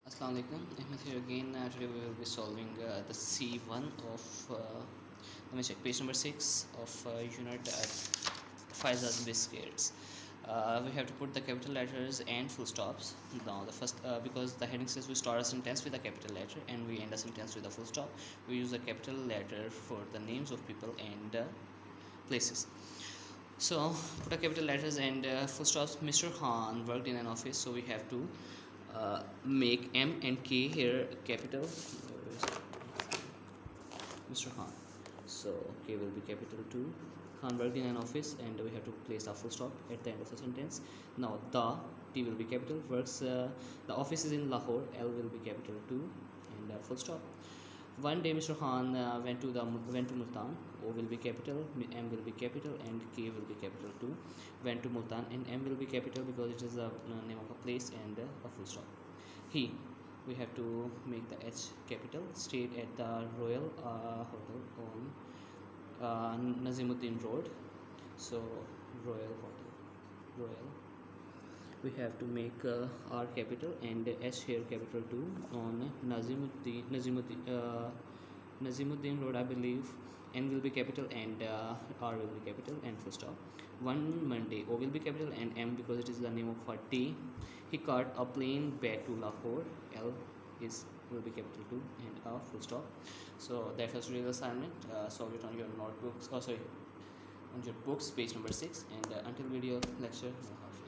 Assalamu alaikum. Ahmed here again. Today we will be solving the C1 of let me check page number 6 of unit Faizal's biscuits. We have to put the capital letters and full stops. Now the first because the heading says we start a sentence with a capital letter and we end a sentence with a full stop. We use a capital letter for the names of people and places. So put a capital letters and full stops. Mr. Khan worked in an office, so we have to make M and K here capital. Mr. Khan. So K will be capital too. Khan worked in an office, and we have to place a full stop at the end of the sentence. Now the T will be capital. Works. The office is in Lahore. L will be capital too, and full stop. One day, Mr. Khan went to Multan. O will be capital, M will be capital, and K will be capital too. Went to Multan, and M will be capital because it is the name of a place and a full stop. He, we have to make the H capital. Stayed at the Royal Hotel on Nazimuddin Road. So Royal Hotel, Royal. We have to make R capital and S here capital too on Nazimuddin Road, I believe. N will be capital and R will be capital and full stop. One Monday, O will be capital and M because it is the name of a tea. He caught a plane back to Lahore. L is will be capital too and a full stop. So that was real assignment. Solve it on your notebooks. On your books, page number 6. And until video lecture, no half